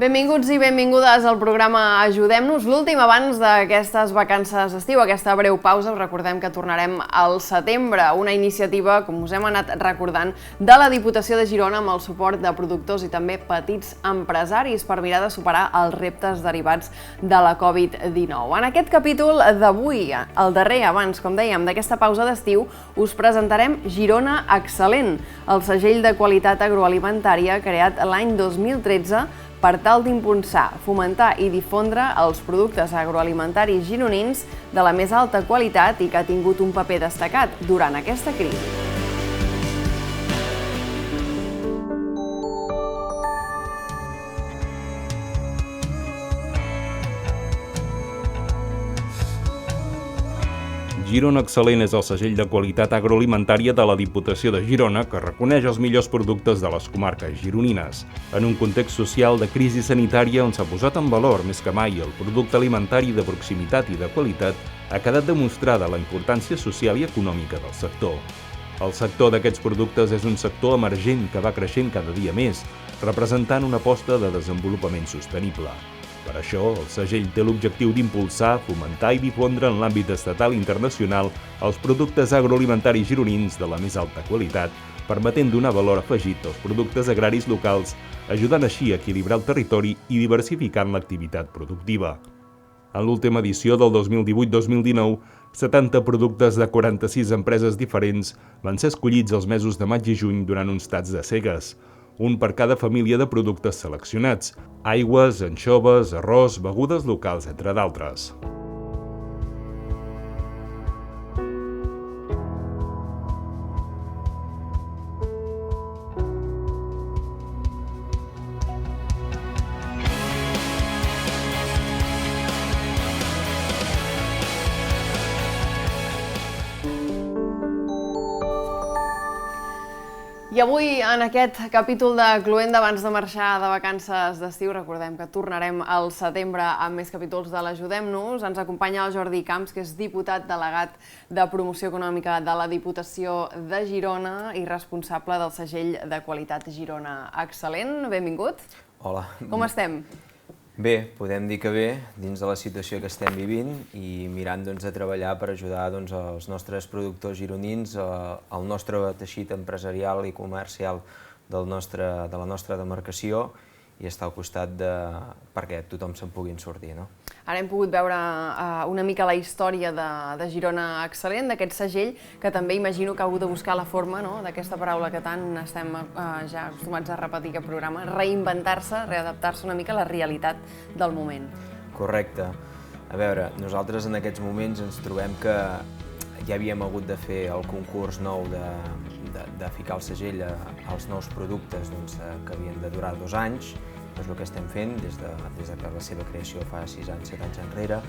Benvinguts i benvingudes al programa Ajudem-nos, l'últim abans d'aquestes vacances d'estiu, aquesta breu pausa. Us recordem que tornarem al setembre, una iniciativa, com us hem anat recordant, de la Diputació de Girona amb el suport de productors i també petits empresaris per mirar de superar els reptes derivats de la Covid-19. En aquest capítol d'avui, el darrer abans, com dèiem, d'aquesta pausa d'estiu, us presentarem Girona Excel·lent, el segell de qualitat agroalimentària creat l'any 2013 per tal d'impulsar, fomentar i difondre els productes agroalimentaris gironins de la més alta qualitat i que ha tingut un paper destacat durant aquesta crisi. Girona Excel·lent és el segell de qualitat agroalimentària de la Diputació de Girona que reconeix els millors productes de les comarques gironines. En un context social de crisi sanitària on s'ha posat en valor més que mai el producte alimentari de proximitat i de qualitat, ha quedat demostrada la importància social i econòmica del sector. El sector d'aquests productes és un sector emergent que va creixent cada dia més, representant una aposta de desenvolupament sostenible. Per això, el segell té l'objectiu d'impulsar, fomentar i difondre en l'àmbit estatal i internacional els productes agroalimentaris gironins de la més alta qualitat, permetent donar valor afegit als productes agraris locals, ajudant així a equilibrar el territori i diversificant l'activitat productiva. En l'última edició del 2018-2019, 70 productes de 46 empreses diferents van ser escollits els mesos de maig i juny durant uns tats de cegues, un per cada família de productes seleccionats: aigües, anxoves, arròs, begudes locals, entre d'altres. I avui, en aquest capítol de Cluent d'abans de marxar de vacances d'estiu, recordem que tornarem al setembre amb més capítols de l'Ajudem-nos. Ens acompanya el Jordi Camps, que és diputat delegat de Promoció Econòmica de la Diputació de Girona i responsable del segell de qualitat Girona Excel·lent. Benvingut. Hola. Com estem? Bé, podem dir que bé, dins de la situació que estem vivint i mirant de treballar per ajudar els nostres productors gironins, el nostre teixit empresarial i comercial de la nostra demarcació i estar al costat perquè tothom se'n pugui sortir. Ara hem pogut veure una mica la història de Girona Excel·lent, d'aquest segell, que també imagino que ha hagut de buscar la forma d'aquesta paraula que tant estem ja acostumats a repetir aquest programa, reinventar-se, readaptar-se una mica a la realitat del moment. Correcte. A veure, nosaltres en aquests moments ens trobem que ja havíem hagut de fer el concurs nou de ficar el segell als nous productes que havien de durar 2 anys. És el que estem fent des de la seva creació fa 6 anys, 7 anys enrere.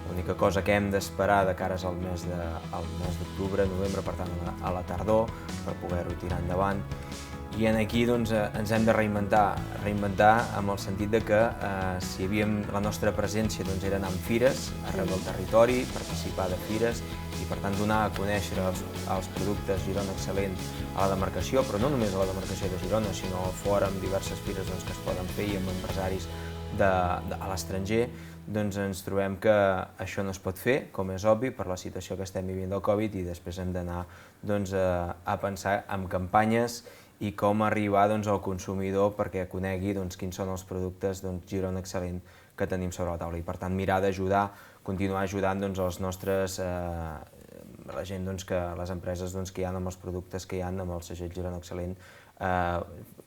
L'única cosa que hem d'esperar de cara al mes d'octubre, novembre, per tant a la tardor, per poder-ho tirar endavant. I aquí ens hem de reinventar amb el sentit que si la nostra presència era anar en fires arreu del territori, participar de fires i per tant donar a conèixer els productes Girona Excel·lent a la demarcació, però no només a la demarcació de Girona, sinó fora amb diverses fires que es poden fer i amb empresaris a l'estranger. Ens trobem que això no es pot fer, com és obvi, per la situació que estem vivint del Covid, i després hem d'anar a pensar en campanyes i com arribar al consumidor perquè conegui quins són els productes Girona Excel·lent que tenim sobre la taula. I per tant mirar d'ajudar, continuar ajudant els nostres, la gent, les empreses que hi ha amb els productes que hi ha amb el segell Girona Excel·lent,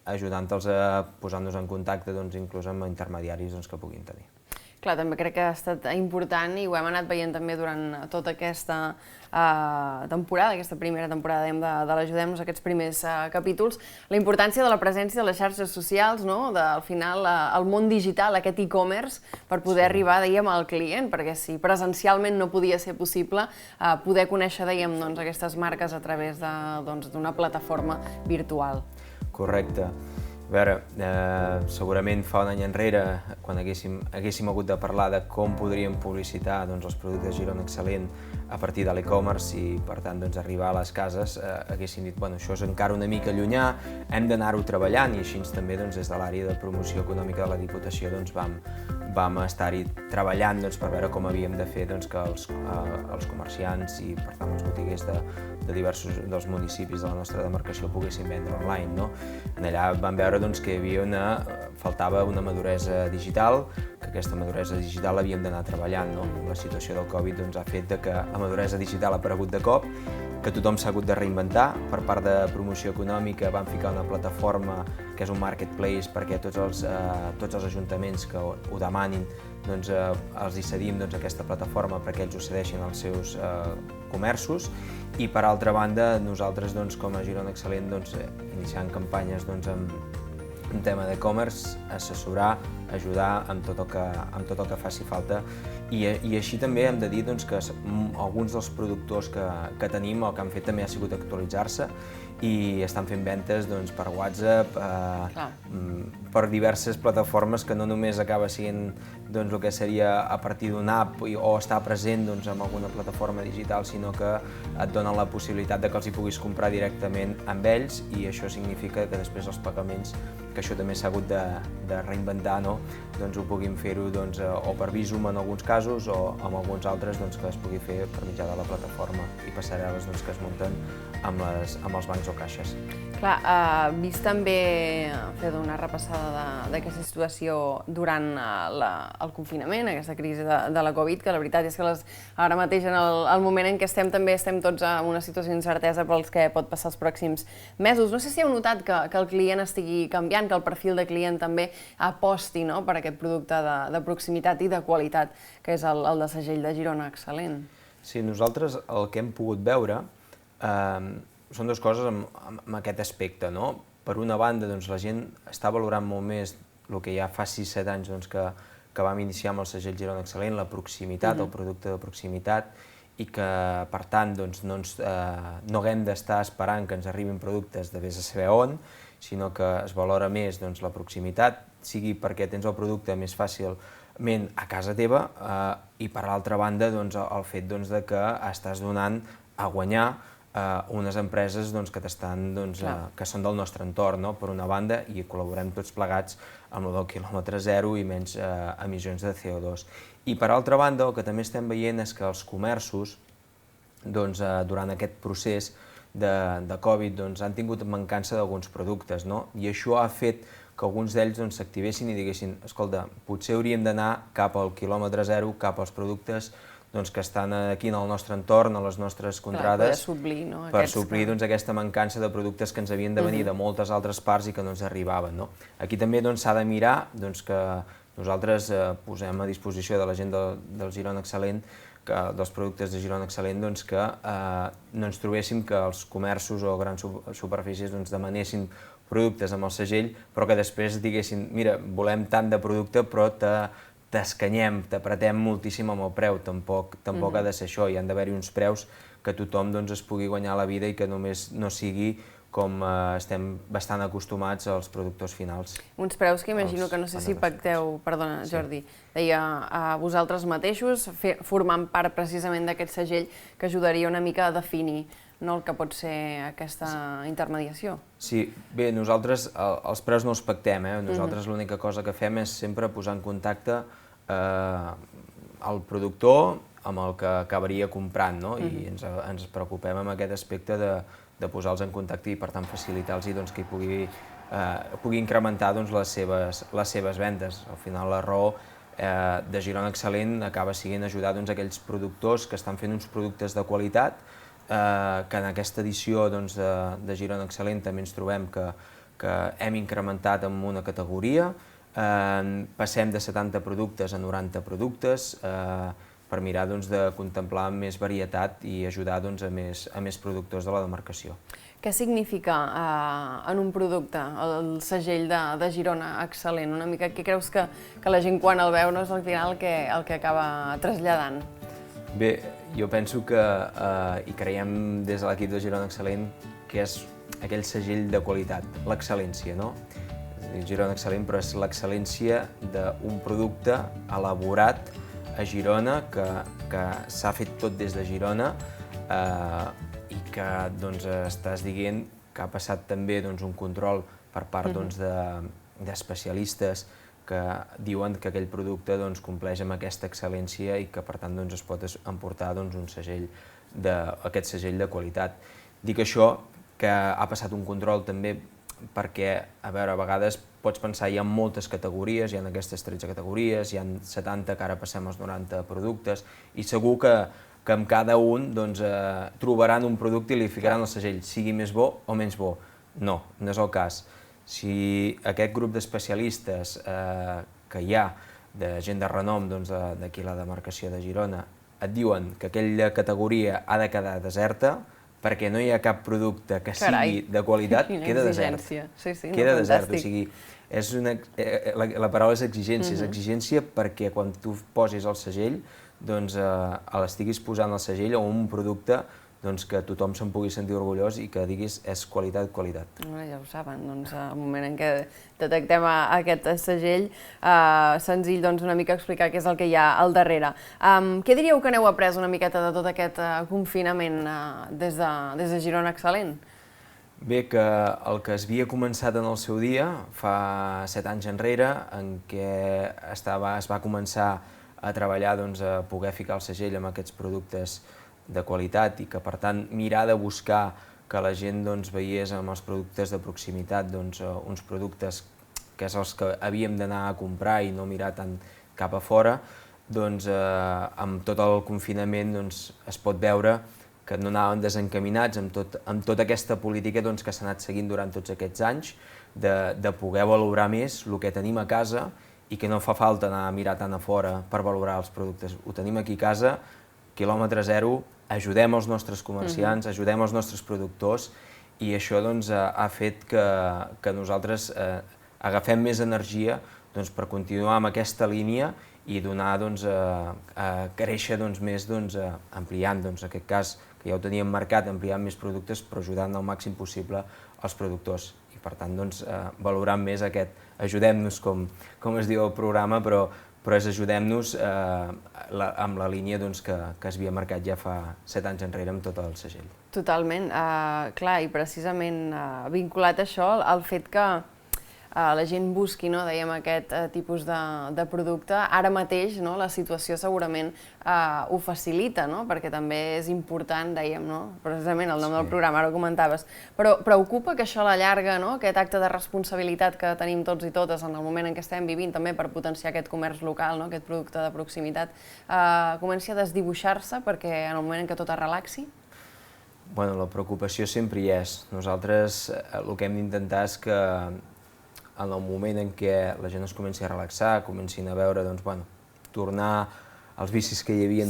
ajudant-los a posar-nos en contacte inclús amb intermediaris que puguin tenir. Clar, també crec que ha estat important i ho hem anat veient també durant tota aquesta temporada, aquesta primera temporada de l'Ajudem-nos, aquests primers capítols, la importància de la presència de les xarxes socials, al final el món digital, aquest e-commerce, per poder arribar, dèiem, al client, perquè si presencialment no podia ser possible, poder conèixer, dèiem, aquestes marques a través d'una plataforma virtual. Correcte. A veure, segurament fa un any enrere, quan haguéssim hagut de parlar de com podríem publicitar els productes Girona Excel·lent a partir de l'e-commerce i, per tant, arribar a les cases, haguéssim dit, bueno, això és encara una mica llunyà, hem d'anar-ho treballant, i així també des de l'àrea de promoció econòmica de la Diputació vam estar-hi treballant per veure com havíem de fer que els comerciants i, per tant, els botiguers de diversos dels municipis de la nostra demarcació poguessin vendre online, no? Allà vam veure que faltava una maduresa digital, que aquesta maduresa digital l'havíem d'anar treballant, no? La situació del Covid ha fet que la maduresa digital ha aparegut de cop, que tothom s'ha hagut de reinventar. Per part de promoció econòmica vam ficar una plataforma que és un marketplace perquè tots els ajuntaments que ho demanin els hi cedim aquesta plataforma perquè ells ho cedeixin als seus comerços, i per altra banda nosaltres com a Girona Excel·lent iniciant campanyes en tema d'e-commerce, assessorar, ajudar amb tot el que faci falta, i així també hem de dir que alguns dels productors que tenim el que han fet també ha sigut actualitzar-se i estan fent ventes per WhatsApp, per diverses plataformes, que no només acaba sent el que seria a partir d'una app o estar present en alguna plataforma digital, sinó que et donen la possibilitat que els hi puguis comprar directament amb ells, i això significa que després els pagaments, que això també s'ha hagut de reinventar, ho puguin fer-ho o per Bizum en alguns casos o en alguns altres que es pugui fer per mitjà de la plataforma i passarel·les que es munten amb els bancs o caixes. Clar, vist també fer una repassada d'aquesta situació durant el confinament, aquesta crisi de la Covid, que la veritat és que ara mateix, en el moment en què també estem tots en una situació d'incertesa pels que pot passar els pròxims mesos. No sé si heu notat que el client estigui canviant, que el perfil de client també aposti per aquest producte de proximitat i de qualitat, que és el de segell de Girona Excel·lent. Sí, nosaltres el que hem pogut veure són dues coses amb aquest aspecte, no? Per una banda, la gent està valorant molt més el que ja fa 6-7 anys que vam iniciar amb el segell Girona Excel·lent, la proximitat, el producte de proximitat, i que, per tant, no haguem d'estar esperant que ens arribin productes de vés a saber on, sinó que es valora més la proximitat, sigui perquè tens el producte més fàcilment a casa teva, i per l'altra banda el fet que estàs donant a guanyar unes empreses que són del nostre entorn, per una banda, i col·laborem tots plegats amb el del quilòmetre zero i menys emissions de CO2. I per altra banda, el que també estem veient és que els comerços, durant aquest procés de Covid, han tingut mancança d'alguns productes, i això ha fet que alguns d'ells s'activessin i diguessin, escolta, potser hauríem d'anar cap al quilòmetre zero, cap als productes que estan aquí en el nostre entorn, a les nostres contrades, per suplir aquesta mancança de productes que ens havien de venir de moltes altres parts i que no ens arribaven. Aquí també s'ha de mirar que nosaltres posem a disposició de la gent del Girona Excel·lent, dels productes de Girona Excel·lent, que no ens trobéssim que els comerços o grans superfícies demanessin productes amb el segell, però que després diguessin, mira, volem tant de producte, però t'escanyem, t'apretem moltíssim amb el preu. Tampoc ha de ser això, hi han d'haver-hi uns preus que tothom es pugui guanyar la vida i que només no sigui com estem bastant acostumats als productors finals. Uns preus que imagino que no sé si pacteu, perdona Jordi, deia a vosaltres mateixos, formant part precisament d'aquest segell que ajudaria una mica a definir el que pot ser aquesta intermediació. Sí, bé, nosaltres els preus no els pactem, nosaltres l'única cosa que fem és sempre posar en contacte el productor amb el que acabaria comprant, i ens preocupem amb aquest aspecte de posar-los en contacte i, per tant, facilitar-los que pugui incrementar les seves vendes. Al final, la raó de Girona Excel·lent acaba sent ajudar aquells productors que estan fent uns productes de qualitat, que en aquesta edició de Girona Excel·lent també ens trobem que hem incrementat en una categoria, passem de 70 productes a 90 productes per mirar de contemplar més varietat i ajudar a més productors de la demarcació. Què significa en un producte el segell de Girona Excel·lent? Una mica què creus que la gent quan el veu és al final el que acaba traslladant? Bé, jo penso que, i creiem des de l'equip de Girona Excel·lent, que és aquell segell de qualitat, l'excel·lència, no? És Girona Excel·lent, però és l'excel·lència d'un producte elaborat a Girona, que s'ha fet tot des de Girona i que estàs dient que ha passat també un control per part d'especialistes que diuen que aquell producte compleix amb aquesta excel·lència i que per tant es pot emportar un segell, aquest segell de qualitat. Dic això, que ha passat un control també perquè, a veure, a vegades pots pensar hi ha moltes categories, hi ha aquestes 13 categories, hi ha 70, que ara passem als 90 productes, i segur que amb cada un trobaran un producte i li ficaran el segell, sigui més bo o menys bo. No, no és el cas. Si aquest grup d'especialistes que hi ha, de gent de renom d'aquí la demarcació de Girona, et diuen que aquella categoria ha de quedar deserta, perquè no hi ha cap producte que sigui de qualitat, queda desert. Queda desert, o sigui, la paraula és exigència. És exigència perquè quan tu posis el segell, l'estiguis posant el segell a un producte que tothom se'n pugui sentir orgullós i que diguis és qualitat, qualitat. Ja ho saben, al moment en què detectem aquest segell, senzill una mica explicar què és el que hi ha al darrere. Què diríeu que n'heu après una miqueta de tot aquest confinament des de Girona Excel·lent? Bé, que el que es havia començat en el seu dia, fa 7 anys enrere, en què es va començar a treballar a poder ficar el segell amb aquests productes de qualitat i que, per tant, mirar de buscar que la gent veiés amb els productes de proximitat uns productes que és els que havíem d'anar a comprar i no mirar tant cap a fora, amb tot el confinament es pot veure que no anaven desencaminats amb tota aquesta política que s'ha anat seguint durant tots aquests anys de poder valorar més el que tenim a casa i que no fa falta anar a mirar tant a fora per valorar els productes. Ho tenim aquí a casa, quilòmetre zero, ajudem els nostres comerciants, ajudem els nostres productors i això ha fet que nosaltres agafem més energia per continuar amb aquesta línia i donar a créixer més ampliant, en aquest cas, que ja ho teníem marcat, ampliant més productes però ajudant al màxim possible els productors i per tant valorant més aquest ajudem-nos, com es diu el programa, però és ajudem-nos amb la línia que es havia marcat ja fa 7 anys enrere amb tot el segell. Totalment, clar, i precisament vinculat a això, el fet que la gent busqui, dèiem, aquest tipus de producte, ara mateix la situació segurament ho facilita, perquè també és important, dèiem, precisament el nom del programa, ara ho comentaves, però preocupa que això a la llarga, aquest acte de responsabilitat que tenim tots i totes en el moment en què estem vivint, també per potenciar aquest comerç local, aquest producte de proximitat, comenci a desdibuixar-se perquè en el moment en què tot es relaxi? Bueno, la preocupació sempre hi és. Nosaltres el que hem d'intentar és que en el moment en què la gent es comenci a relaxar, comencin a veure, tornar als vicis que hi havia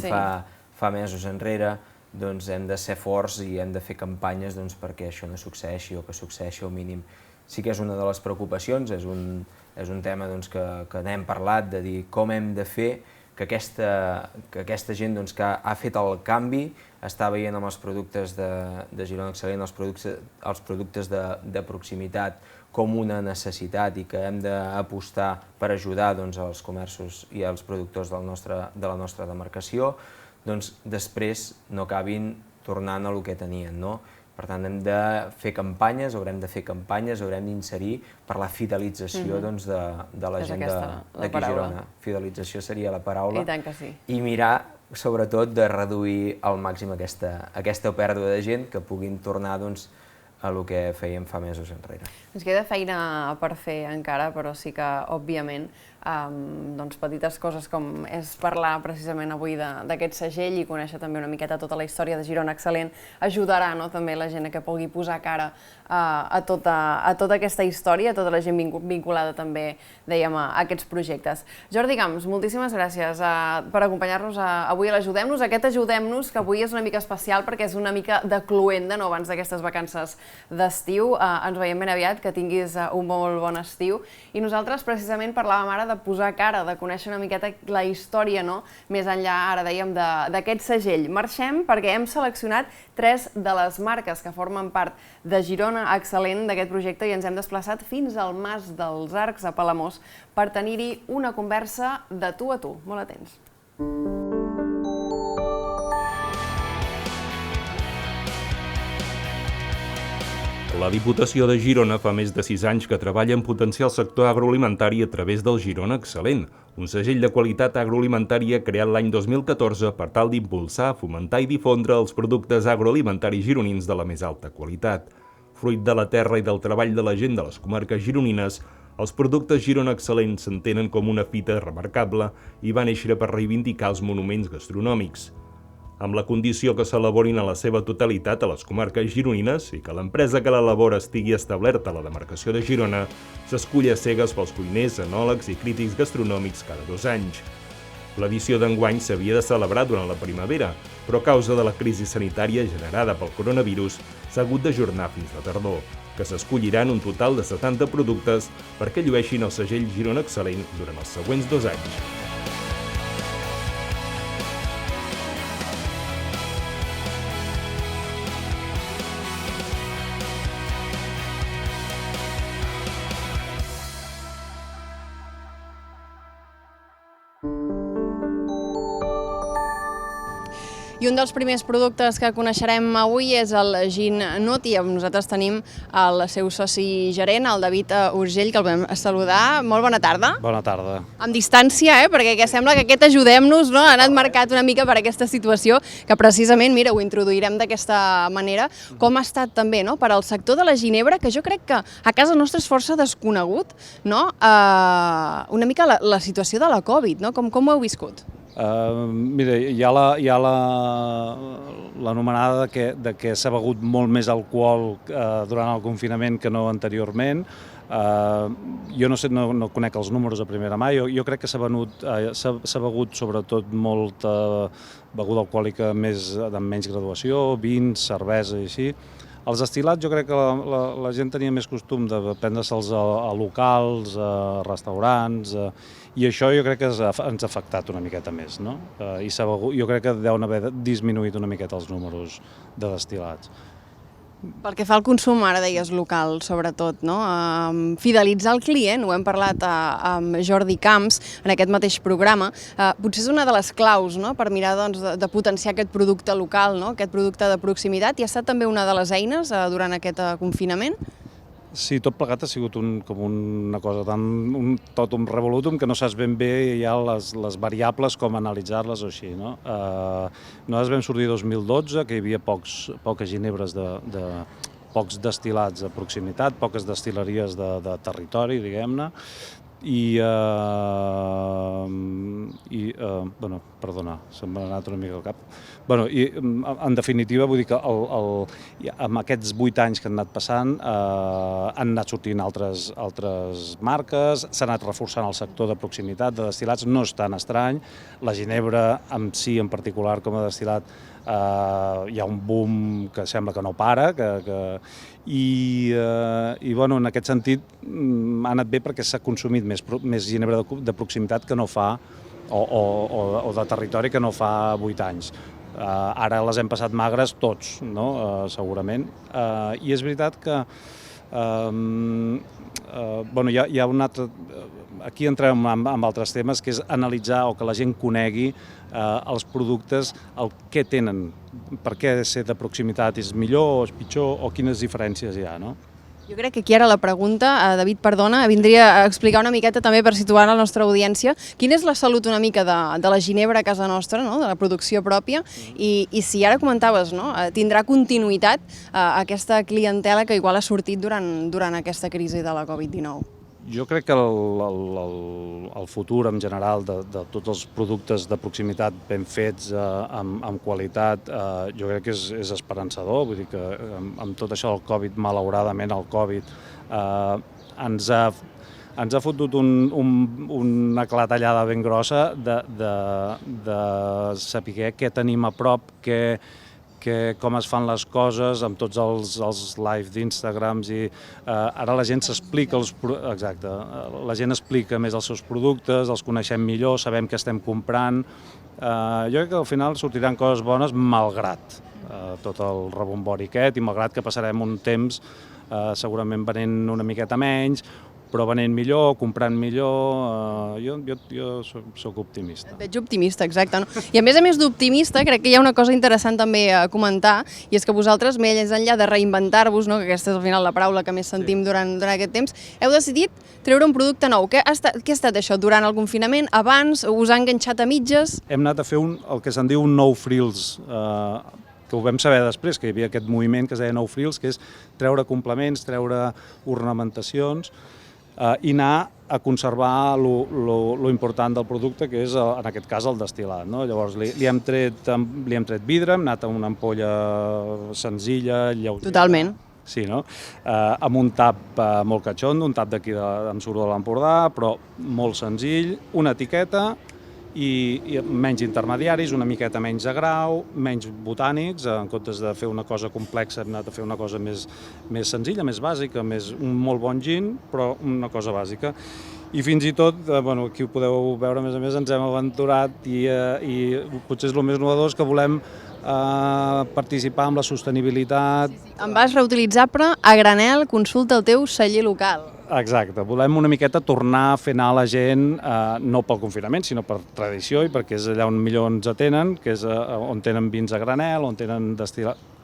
fa mesos enrere, hem de ser forts i hem de fer campanyes perquè això no succeeixi o que succeeixi al mínim. Sí que és una de les preocupacions, és un tema que n'hem parlat, de dir com hem de fer que aquesta gent que ha fet el canvi està veient amb els productes de Girona Excel·lent, els productes de proximitat, com una necessitat i que hem d'apostar per ajudar els comerços i els productors de la nostra demarcació, després no acabin tornant a el que tenien. Per tant, hem de fer campanyes, haurem d'inserir per la fidelització de la gent d'aquí a Girona. Fidelització seria la paraula. I tant que sí. I mirar, sobretot, de reduir al màxim aquesta pèrdua de gent que puguin tornar a el que fèiem fa mesos enrere. Ens queda feina per fer encara, però sí que, òbviament, petites coses com és parlar precisament avui d'aquest segell i conèixer també una miqueta tota la història de Girona Excel·lent ajudarà també la gent que pugui posar cara a tota aquesta història, a tota la gent vinculada també, dèiem, a aquests projectes. Jordi Camps, moltíssimes gràcies per acompanyar-nos avui a l'Ajudem-nos. Aquest Ajudem-nos, que avui és una mica especial perquè és una mica de cluenda abans d'aquestes vacances d'estiu. Ens veiem ben aviat, que tinguis un molt bon estiu. I nosaltres precisament parlàvem ara de posar cara, de conèixer una miqueta la història, no? Més enllà, ara dèiem, d'aquest segell. Marxem perquè hem seleccionat 3 de les marques que formen part de Girona Excel·lent d'aquest projecte i ens hem desplaçat fins al Mas dels Arcs, a Palamós, per tenir-hi una conversa de tu a tu. Molt atents. La Diputació de Girona fa més de 6 anys que treballa en potenciar el sector agroalimentari a través del Girona Excel·lent, un segell de qualitat agroalimentària creat l'any 2014 per tal d'impulsar, fomentar i difondre els productes agroalimentaris gironins de la més alta qualitat. Fruit de la terra i del treball de la gent de les comarques gironines, els productes Girona Excel·lent s'entenen com una fita remarcable i va néixer per reivindicar els monuments gastronòmics, amb la condició que s'elaborin a la seva totalitat a les comarques gironines i que l'empresa que l'elabora estigui establerta a la demarcació de Girona, s'escull a cegues pels cuiners, enòlegs i crítics gastronòmics cada 2 anys. L'edició d'enguany s'havia de celebrar durant la primavera, però a causa de la crisi sanitària generada pel coronavirus s'ha hagut d'ajornar fins la tardor, que s'escolliran un total de 70 productes perquè llueixin el segell Girona Excel·lent durant els següents 2 anys. I un dels primers productes que coneixerem avui és el Gin Nut i nosaltres tenim el seu soci gerent, el David Urgell, que el vam saludar. Molt bona tarda. Bona tarda. Amb distància, perquè sembla que aquest Ajudem-nos ha anat marcat una mica per aquesta situació, que precisament, mira, ho introduirem d'aquesta manera. Com ha estat també per al sector de la ginebra, que jo crec que a casa nostra és força desconegut, una mica la situació de la Covid, com ho heu viscut? Mira, hi ha l'anomenada de que s'ha begut molt més alcohol durant el confinament que no anteriorment. Jo no conec els números a primera mà, jo crec que s'ha begut sobretot molta beguda alcohòlica de menys graduació, vins, cervesa i així. Els destil·lats jo crec que la gent tenia més costum de prendre-se'ls a locals, a restaurants, i això jo crec que ens ha afectat una miqueta més, no? I jo crec que deuen haver disminuït una miqueta els números de destil·lats. Pel que fa al consum, ara deies local, sobretot, fidelitzar el client, ho hem parlat amb Jordi Camps en aquest mateix programa, potser és una de les claus per mirar de potenciar aquest producte local, aquest producte de proximitat, i ha estat també una de les eines durant aquest confinament? Sí, tot plegat ha sigut com una cosa tot un revolutum que no saps ben bé ja les variables com analitzar-les o així, no? Nosaltres vam sortir 2012, que hi havia poques ginebres pocs destil·lats de proximitat, poques destil·leries de territori, diguem-ne, perdona, se'm ha anat una mica al cap. I en definitiva vull dir que amb aquests 8 anys que han anat passant han anat sortint altres marques, s'ha anat reforçant el sector de proximitat, de destil·lats, no és tan estrany. La ginebra en si, en particular, com a destil·lat, hi ha un boom que sembla que no para, i en aquest sentit ha anat bé perquè s'ha consumit més ginebra de proximitat que no fa, o de territori que no fa 8 anys. Ara les hem passat magres tots, segurament, i és veritat que hi ha un altre... Aquí entrem en altres temes, que és analitzar o que la gent conegui els productes, el què tenen, per què ser de proximitat és millor o és pitjor, o quines diferències hi ha, no? Jo crec que aquí ara la pregunta, David, perdona, vindria a explicar una miqueta també per situar la nostra audiència quina és la salut una mica de la ginebra a casa nostra, de la producció pròpia, i si ara comentaves, tindrà continuïtat aquesta clientela que igual ha sortit durant aquesta crisi de la Covid-19. Jo crec que el futur en general de tots els productes de proximitat ben fets, amb qualitat, jo crec que és esperançador. Vull dir que amb tot això del Covid, malauradament el Covid ens ha fotut una clatellada ben grossa de saber què tenim a prop, què com es fan les coses amb tots els live d'Instagrams i ara la gent s'explica exacte, la gent explica més els seus productes, els coneixem millor, sabem què estem comprant. Jo crec que al final sortiran coses bones malgrat tot el rebombori aquest i malgrat que passarem un temps segurament venent una miqueta menys, però venent millor, comprant millor, jo soc optimista. Et veig optimista, exacte. No? I a més d'optimista, crec que hi ha una cosa interessant també a comentar, i és que vosaltres, més enllà de reinventar-vos, no? Que aquesta és al final la paraula que més sentim durant aquest temps, heu decidit treure un producte nou. Què ha estat això? Durant el confinament? Abans? Us ha enganxat a mitges? Hem anat a fer el que se'n diu un no frills, que ho vam saber després, que hi havia aquest moviment que es deia no frills, que és treure complements, treure ornamentacions, i anar a conservar lo important del producte, que és, en aquest cas, el destil·lat. No? Llavors, li hem tret vidre, hem anat a una ampolla senzilla, lleugera. Totalment. Sí, no? Amb un tap molt catxondo, un tap d'aquí d'en Suro de l'Empordà, però molt senzill, una etiqueta i menys intermediaris, una miqueta menys de grau, menys botànics, en comptes de fer una cosa complexa hem anat a fer una cosa més senzilla, més bàsica, un molt bon gin, però una cosa bàsica. I fins i tot, aquí ho podeu veure, a més, ens hem aventurat i potser és el més innovador, que volem participar en la sostenibilitat. En vas reutilitzable a granel, consulta el teu celler local. Exacte, volem una miqueta tornar a fer anar la gent, no pel confinament, sinó per tradició i perquè és allà on millor ens atenen, que és on tenen vins a granel, on tenen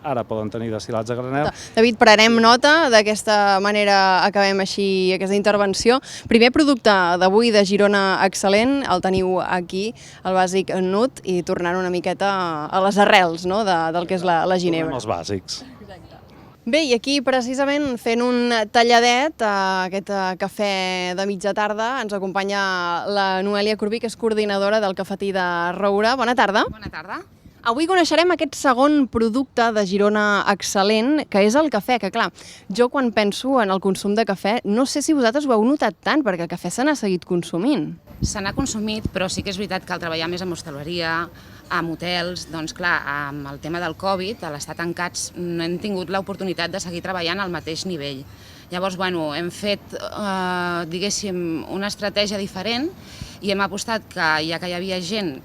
ara poden tenir destil·lats a granel. David, prenem nota, d'aquesta manera acabem així aquesta intervenció. Primer producte d'avui de Girona excel·lent, el teniu aquí, el bàsic Nut, i tornant una miqueta a les arrels, no?, del que és la ginebra. Els bàsics. Bé, i aquí precisament fent un talladet a aquest cafè de mitja tarda ens acompanya la Noèlia Corbí, que és coordinadora del Cafetí de Roure. Bona tarda. Bona tarda. Avui coneixerem aquest segon producte de Girona excel·lent, que és el cafè, que clar, jo quan penso en el consum de cafè, no sé si vosaltres ho heu notat tant, perquè el cafè se n'ha seguit consumint. Se n'ha consumit, però sí que és veritat que al treballar més amb hostaleria, amb hotels, doncs clar, amb el tema del Covid, a l'estar tancats, no hem tingut l'oportunitat de seguir treballant al mateix nivell. Llavors, hem fet, diguéssim, una estratègia diferent i hem apostat que, ja que hi havia gent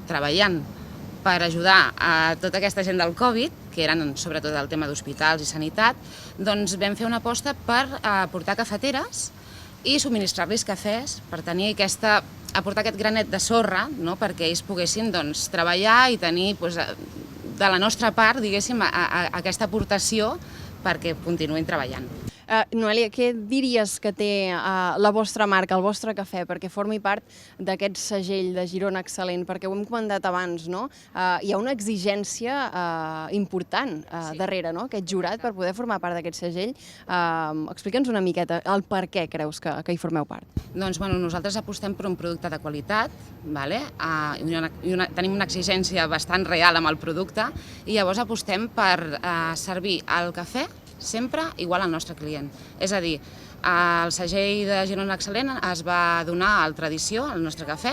treballant per ajudar a tota aquesta gent del Covid, que eren sobretot el tema d'hospitals i sanitat, doncs vam fer una aposta per portar cafeteres i subministrar-los cafès per tenir aportar aquest granet de sorra, no?, perquè ells poguessin treballar i tenir de la nostra part, diguéssim, aquesta aportació perquè continuïn treballant. Noèlia, què diries que té la vostra marca, el vostre cafè, perquè formi part d'aquest segell de Girona excel·lent? Perquè ho hem comentat abans, no? Hi ha una exigència important darrere, no?, aquest jurat per poder formar part d'aquest segell. Explica'ns una miqueta el per què creus que hi formeu part. Doncs nosaltres apostem per un producte de qualitat, tenim una exigència bastant real amb el producte i llavors apostem per servir el cafè sempre igual al nostre client. És a dir, el segell de Girona excel·lent es va donar al Tradició, al nostre cafè,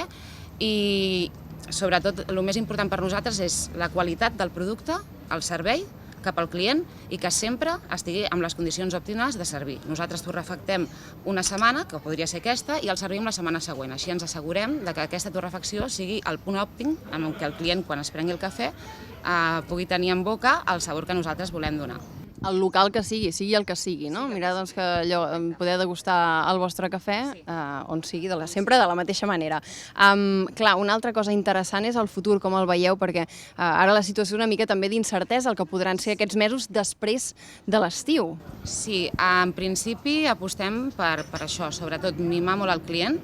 i sobretot el més important per nosaltres és la qualitat del producte, el servei cap al client i que sempre estigui amb les condicions òptimes de servir. Nosaltres torrefactem una setmana, que podria ser aquesta, i el servim la setmana següent. Així ens assegurem que aquesta torrefacció sigui el punt òptim en què el client, quan es prengui el cafè, pugui tenir en boca el sabor que nosaltres volem donar. El local que sigui el que sigui, no? Mirar que allò, poder degustar el vostre cafè on sigui, sempre de la mateixa manera. Clar, una altra cosa interessant és el futur, com el veieu, perquè ara la situació és una mica també d'incertesa, el que podran ser aquests mesos després de l'estiu. Sí, en principi apostem per això, sobretot mimar molt el client,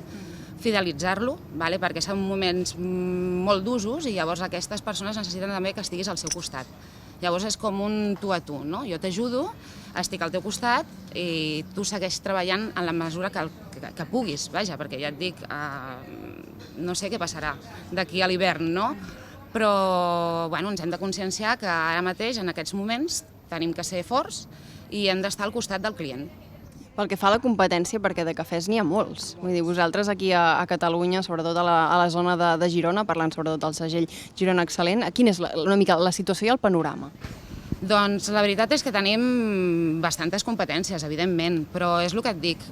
fidelitzar-lo, perquè són moments molt d'usos i llavors aquestes persones necessiten també que estiguis al seu costat. Llavors és com un tu a tu, no? Jo t'ajudo, estic al teu costat i tu segueix treballant en la mesura que puguis, perquè ja et dic, no sé què passarà d'aquí a l'hivern, no? Però ens hem de conscienciar que ara mateix, en aquests moments, tenim que ser forts i hem d'estar al costat del client. Pel que fa a la competència, perquè de cafès n'hi ha molts. Vull dir, vosaltres aquí a Catalunya, sobretot a la zona de Girona, parlant sobretot del segell Girona Excel·lent, quina és una mica la situació i el panorama? Doncs la veritat és que tenim bastantes competències, evidentment, però és el que et dic,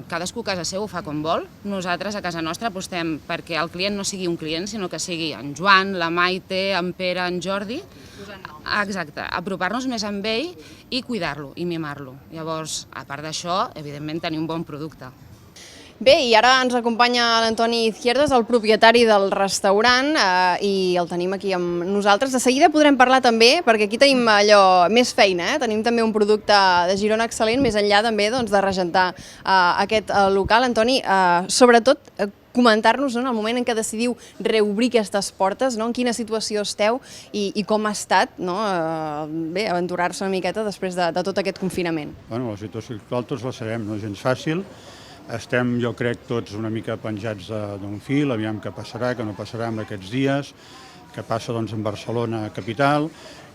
cadascú a casa seu ho fa com vol. Nosaltres a casa nostra apostem perquè el client no sigui un client, sinó que sigui en Joan, la Maite, en Pere, en Jordi. Exacte, apropar-nos més amb ell i cuidar-lo i mimar-lo. Llavors, a part d'això, evidentment tenir un bon producte. Bé, i ara ens acompanya l'Antoni Izquierdo, és el propietari del restaurant i el tenim aquí amb nosaltres. De seguida podrem parlar també, perquè aquí tenim allò més feina, tenim també un producte de Girona excel·lent, més enllà també doncs, de regentar aquest local. Antoni, sobretot comentar-nos en el moment en què decidiu reobrir aquestes portes, en quina situació esteu i com ha estat bé, aventurar-se una miqueta després de tot aquest confinament. Bueno, la situació actual tots la sabem, no és gens fàcil. Estem, jo crec, tots una mica penjats d'un fil, aviam què passarà, què no passarà en aquests dies, què passa doncs, en Barcelona capital,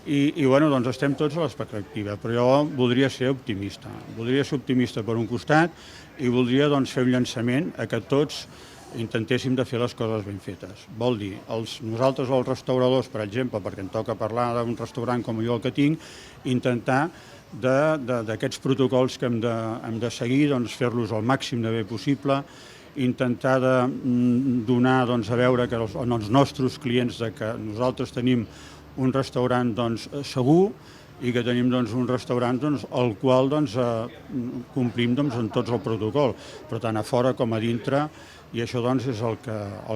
i bueno, doncs estem tots a l'expectativa, però jo voldria ser optimista. Voldria ser optimista per un costat i voldria doncs, fer un llançament a que tots intentéssim de fer les coses ben fetes. Vol dir, nosaltres els restauradors, per exemple, perquè em toca parlar d'un restaurant com jo el que tinc, intentar d'aquests protocols que hem de seguir, doncs, fer-los el màxim de bé possible, intentar de donar a veure que els nostres clients que nosaltres tenim un restaurant segur i que tenim un restaurant al qual complim en tots el protocol, però tant a fora com a dintre, i això és el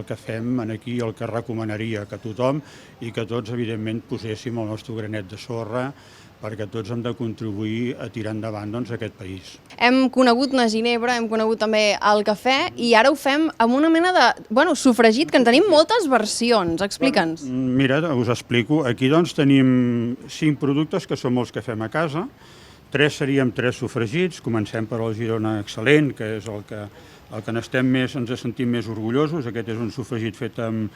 que fem aquí, el que recomanaria que tothom i que tots, evidentment, poséssim el nostre granet de sorra perquè tots hem de contribuir a tirar endavant aquest país. Hem conegut una ginebra, hem conegut també el cafè i ara ho fem amb una mena de sofregit, que en tenim moltes versions. Explica'ns. Mira, us explico. Aquí tenim 5 productes que som els que fem a casa. 3 seríem 3 sofregits. Comencem per el Girona excel·lent, que és el que ens sentim més orgullosos. Aquest és un sofregit fet amb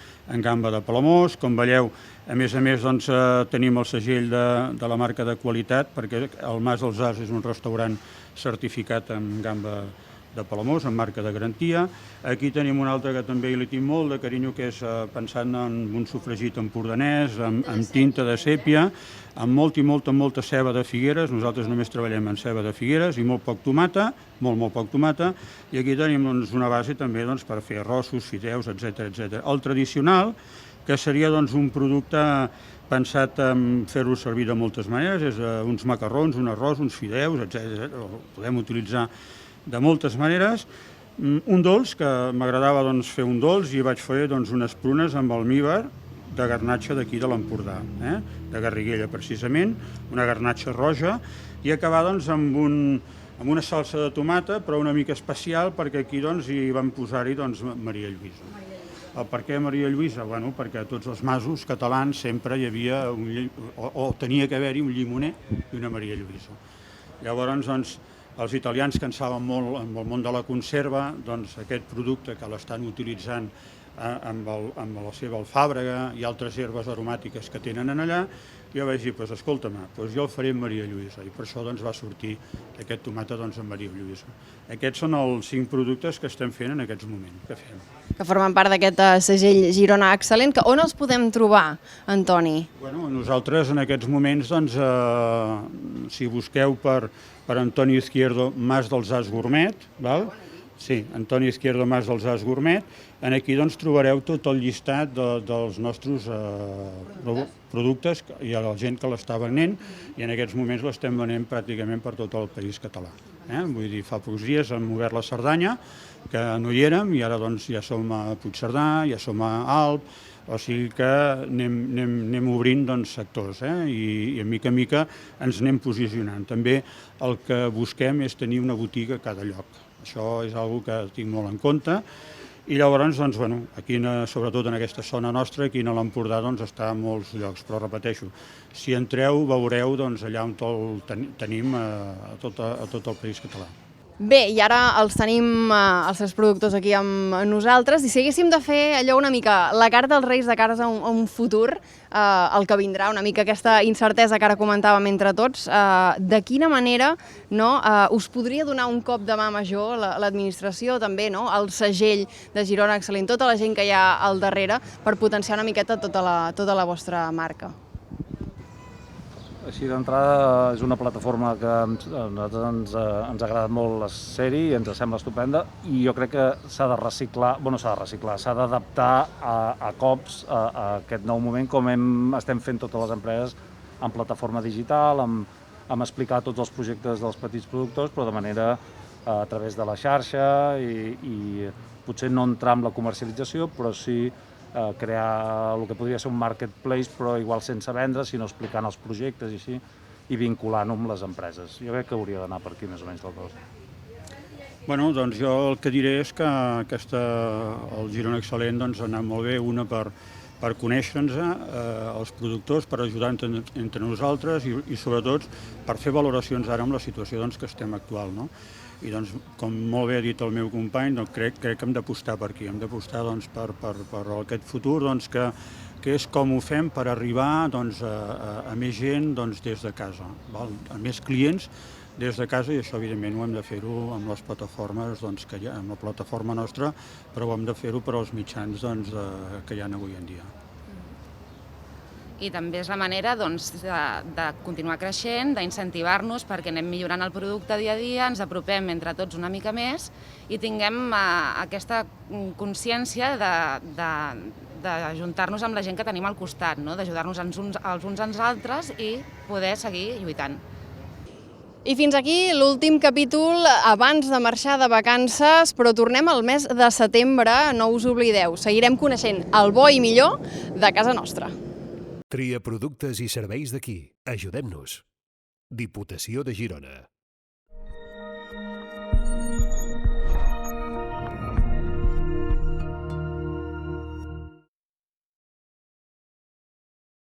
gamba de Palamós. Com veieu, a més, tenim el segell de la marca de qualitat, perquè el Mas dels Arts és un restaurant certificat amb gamba de Palamós, amb marca de garantia. Aquí tenim un altre que també li tinc molt de carinyo, que és pensant en un sofregit empordanès, amb tinta de sèpia, amb molta ceba de Figueres. Nosaltres només treballem amb ceba de Figueres i molt poc tomata, molt poc tomata. I aquí tenim una base també per fer arrossos, fideus, etc. El tradicional, que seria un producte pensat en fer-lo servir de moltes maneres, és uns macarrons, un arròs, uns fideus, etc. Podem utilitzar de moltes maneres. Un dolç, que m'agradava fer un dolç, i vaig fer unes prunes amb almívar de garnatxa d'aquí de l'Empordà, de Garriguella precisament, una garnatxa roja, i acabar amb una salsa de tomata, però una mica especial, perquè aquí hi vam posar-hi Maria Lluïsa. Per què Maria Lluïsa? Bueno, perquè a tots els masos catalans sempre hi havia, o tenia que haver-hi un llimoner i una Maria Lluïsa. Llavors, els italians que en saben molt en el món de la conserva, aquest producte que l'estan utilitzant amb la seva alfàbrega i altres herbes aromàtiques que tenen allà, jo vaig dir, escolta'm, jo el faré amb Maria Lluïsa, i per això va sortir aquest tomata amb Maria Lluïsa. Aquests són els 5 productes que estem fent en aquests moments, que fem. Que formen part d'aquest segell Girona excel·lent. On els podem trobar, Antoni? Nosaltres en aquests moments, si busqueu per Antoni Izquierdo Mas dels Arts Gourmet, sí, Antoni Izquierdo Mas dels Arts Gourmet, aquí trobareu tot el llistat dels nostres productes i a la gent que l'està venent, i en aquests moments l'estem venent pràcticament per tot el país català. Vull dir, fa pocs dies hem obert la Cerdanya, que no hi érem, i ara ja som a Puigcerdà, ja som a Alp, o sigui que anem obrint sectors, i a mica ens anem posicionant. També el que busquem és tenir una botiga a cada lloc. Això és una cosa que tinc molt en compte. I llavors, aquí, sobretot en aquesta zona nostra, aquí a l'Empordà, està a molts llocs. Però repeteixo, si entreu, veureu allà on el tenim a tot el país català. Bé, i ara els tenim, els seus productors aquí amb nosaltres, i si haguéssim de fer allò una mica la carta als Reis de cares a un futur, el que vindrà, una mica aquesta incertesa que ara comentàvem entre tots, de quina manera us podria donar un cop de mà major l'administració, també el segell de Girona Excel·lent, tota la gent que hi ha al darrere, per potenciar una miqueta tota la vostra marca? Així d'entrada és una plataforma que a nosaltres ens ha agradat molt la sèrie i ens sembla estupenda, i jo crec que s'ha de reciclar, s'ha d'adaptar a cops a aquest nou moment, com estem fent totes les empreses en plataforma digital, amb explicar tots els projectes dels petits productors, però de manera a través de la xarxa, i potser no entrar en la comercialització, però sí crear el que podria ser un marketplace, però igual sense vendre, sinó explicant els projectes i així, i vinculant-ho amb les empreses. Jo crec que hauria d'anar per aquí més o menys la cosa. Bueno, doncs jo el que diré és que el Girona Excel·lent ha anat molt bé, una per conèixer-nos, els productors, per ajudar entre nosaltres i sobretot per fer valoracions ara amb la situació que estem actual. I com molt bé ha dit el meu company, crec que hem d'apostar per aquí, hem d'apostar per aquest futur, que és com ho fem per arribar a més gent des de casa, a més clients des de casa, i això evidentment ho hem de fer-ho amb les plataformes que hi ha, amb la plataforma nostra, però ho hem de fer-ho per als mitjans que hi ha avui en dia. I també és la manera de continuar creixent, d'incentivar-nos perquè anem millorant el producte dia a dia, ens apropem entre tots una mica més i tinguem aquesta consciència d'ajuntar-nos amb la gent que tenim al costat, d'ajudar-nos els uns als altres i poder seguir lluitant. I fins aquí l'últim capítol abans de marxar de vacances, però tornem al mes de setembre, no us oblideu, seguirem coneixent el bo i millor de casa nostra. Tria productes i serveis d'aquí. Ajudem-nos. Diputació de Girona.